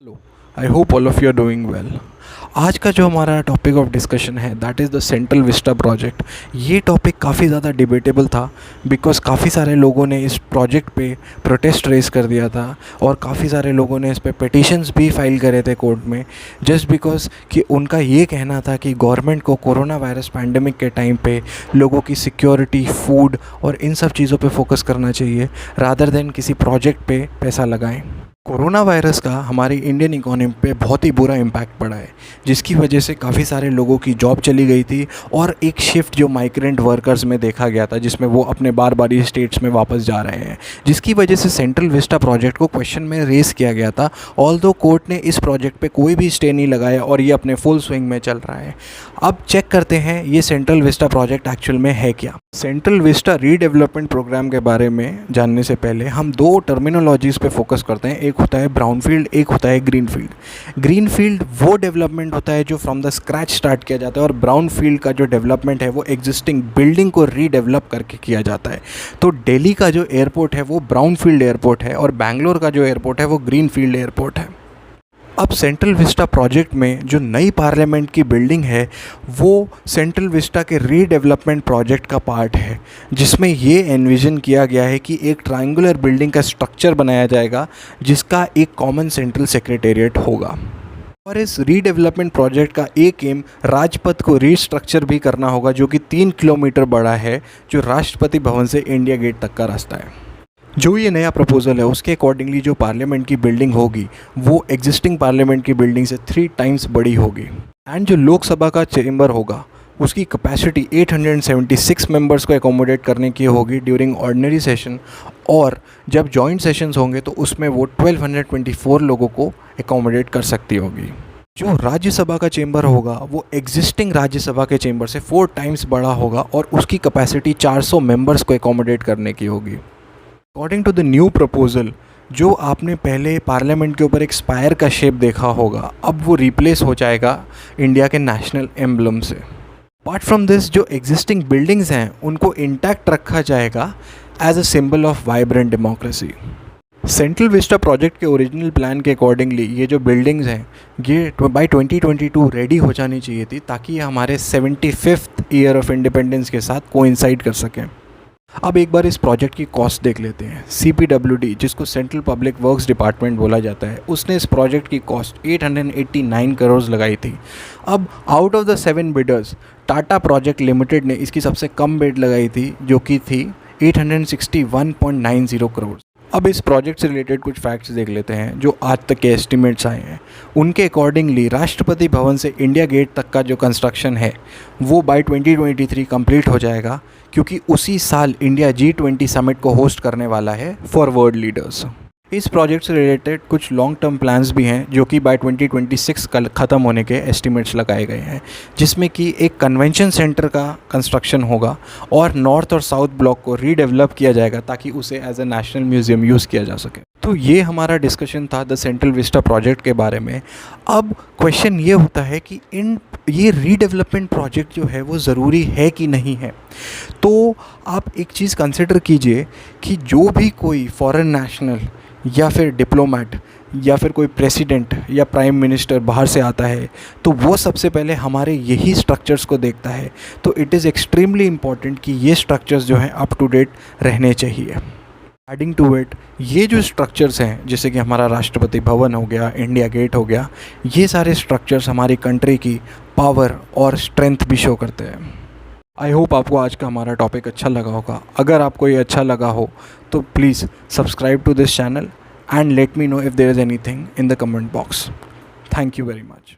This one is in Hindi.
Hello. I hope all of you are doing well. आज का जो हमारा टॉपिक ऑफ डिस्कशन है that is the central vista project. ये टॉपिक काफ़ी ज़्यादा डिबेटेबल था बिकॉज काफ़ी सारे लोगों ने इस प्रोजेक्ट पे प्रोटेस्ट रेज़ कर दिया था और काफ़ी सारे लोगों ने इस पे पिटिशंस भी फाइल करे थे कोर्ट में, जस्ट बिकॉज कि उनका ये कहना था कि गवर्नमेंट को कोरोना वायरस पैंडमिक के टाइम पे लोगों की सिक्योरिटी, फूड और इन सब चीज़ों पे फोकस करना चाहिए रादर देन किसी प्रोजेक्ट पे पैसा लगाएं। कोरोना वायरस का हमारी इंडियन इकोनॉमी पे बहुत ही बुरा इम्पैक्ट पड़ा है, जिसकी वजह से काफ़ी सारे लोगों की जॉब चली गई थी और एक शिफ्ट जो माइग्रेंट वर्कर्स में देखा गया था जिसमें वो अपने बार बारी स्टेट्स में वापस जा रहे हैं, जिसकी वजह से सेंट्रल विस्टा प्रोजेक्ट को क्वेश्चन में रेस किया गया था। ऑल्दो कोर्ट ने इस प्रोजेक्ट पे कोई भी स्टे नहीं लगाया और ये अपने फुल स्विंग में चल रहा है। अब चेक करते हैं ये सेंट्रल विस्टा प्रोजेक्ट एक्चुअल में है क्या। सेंट्रल विस्टा रीडेवलपमेंट प्रोग्राम के बारे में जानने से पहले हम दो टर्मिनोलॉजीज़ पे फोकस करते हैं। एक होता है ब्राउनफील्ड, एक होता है ग्रीनफील्ड। ग्रीनफील्ड वो डेवलपमेंट होता है जो फ्रॉम द स्क्रैच स्टार्ट किया जाता है और ब्राउनफील्ड का जो डेवलपमेंट है वो एग्जिस्टिंग बिल्डिंग को रीडेवलप करके किया जाता है। तो दिल्ली का जो एयरपोर्ट है वो ब्राउनफील्ड एयरपोर्ट है और बैंगलोर का जो एयरपोर्ट है वो ग्रीनफील्ड एयरपोर्ट है। अब सेंट्रल विस्टा प्रोजेक्ट में जो नई पार्लियामेंट की बिल्डिंग है वो सेंट्रल विस्टा के रीडेवलपमेंट प्रोजेक्ट का पार्ट है, जिसमें ये एनविजन किया गया है कि एक ट्रायंगुलर बिल्डिंग का स्ट्रक्चर बनाया जाएगा जिसका एक कॉमन सेंट्रल सेक्रेटेरिएट होगा। और इस रीडेवलपमेंट प्रोजेक्ट का एक एम राजपथ को रीस्ट्रक्चर भी करना होगा, जो कि 3 किलोमीटर बड़ा है, जो राष्ट्रपति भवन से इंडिया गेट तक का रास्ता है। जो ये नया प्रपोजल है उसके अकॉर्डिंगली जो पार्लियामेंट की बिल्डिंग होगी वो एग्जिस्टिंग पार्लियामेंट की बिल्डिंग से 3 टाइम्स बड़ी होगी। एंड जो लोकसभा का चेंबर होगा उसकी कैपेसिटी 876 मेंबर्स को एकोमोडेट करने की होगी ड्यूरिंग ऑर्डिनरी सेशन, और जब जॉइंट सेशंस होंगे तो उसमें वो 1224 लोगों को एकोमोडेट कर सकती होगी। जो राज्यसभा का चेंबर होगा वो एग्जिस्टिंग राज्यसभा के चेंबर से 4 टाइम्स बड़ा होगा और उसकी कैपेसिटी 400 मेंबर्स को एकोमोडेट करने की होगी। According to the new proposal, जो आपने पहले पार्लियामेंट के ऊपर एक स्पायर का शेप देखा होगा, अब वो रिप्लेस हो जाएगा इंडिया के नेशनल एम्बलम से। अपार्ट फ्रॉम दिस, जो एग्जिस्टिंग बिल्डिंग्स हैं उनको इंटैक्ट रखा जाएगा as a symbol of vibrant democracy. Central vista project के ओरिजिनल प्लान के अकॉर्डिंगली ये जो बिल्डिंग्स हैं ये बाय 2022 रेडी हो जानी चाहिए थी, ताकि ये हमारे 75th ईयर ऑफ इंडिपेंडेंस के साथ कोइंसाइड कर सकें। अब एक बार इस प्रोजेक्ट की कॉस्ट देख लेते हैं। CPWD, जिसको सेंट्रल पब्लिक वर्क्स डिपार्टमेंट बोला जाता है, उसने इस प्रोजेक्ट की कॉस्ट 889 करोड़ लगाई थी। अब out of the 7 bidders Tata project limited ने इसकी सबसे कम बिड लगाई थी, जो कि थी 861.90 करोड़। अब इस प्रोजेक्ट से रिलेटेड कुछ फैक्ट्स देख लेते हैं जो आज तक के एस्टिमेट्स आए हैं। उनके अकॉर्डिंगली राष्ट्रपति भवन से इंडिया गेट तक का जो कंस्ट्रक्शन है वो बाय 2023 कंप्लीट हो जाएगा, क्योंकि उसी साल इंडिया G20 समिट को होस्ट करने वाला है फॉर वर्ल्ड लीडर्स। इस प्रोजेक्ट से रिलेटेड कुछ लॉन्ग टर्म प्लान्स भी हैं जो कि बाय 2026 कल ख़त्म होने के एस्टिमेट्स लगाए गए हैं, जिसमें कि एक कन्वेंशन सेंटर का कंस्ट्रक्शन होगा और नॉर्थ और साउथ ब्लॉक को रीडेवलप किया जाएगा ताकि उसे as a national museum use किया जा सके। तो ये हमारा डिस्कशन था द सेंट्रल विस्टा प्रोजेक्ट के बारे में। अब क्वेश्चन ये होता है कि ये रीडेवलपमेंट प्रोजेक्ट जो है वो ज़रूरी है कि नहीं है। तो आप एक चीज़ कंसिडर कीजिए कि जो भी कोई फॉरेन नेशनल या फिर डिप्लोमेट या फिर कोई प्रेसिडेंट या प्राइम मिनिस्टर बाहर से आता है तो वो सबसे पहले हमारे यही स्ट्रक्चर्स को देखता है। तो इट इज़ एक्सट्रीमली इम्पॉर्टेंट कि ये स्ट्रक्चर्स जो हैं अप टू डेट रहने चाहिए। एडिंग टू इट, ये जो स्ट्रक्चर्स हैं जैसे कि हमारा राष्ट्रपति भवन हो गया, इंडिया गेट हो गया, ये सारे स्ट्रक्चर्स हमारी कंट्री की पावर और स्ट्रेंथ भी शो करते हैं। आई होप आपको आज का हमारा टॉपिक अच्छा लगा होगा। अगर आपको ये अच्छा लगा हो तो please subscribe to this channel and let me know if there is anything in the comment box. Thank you very much.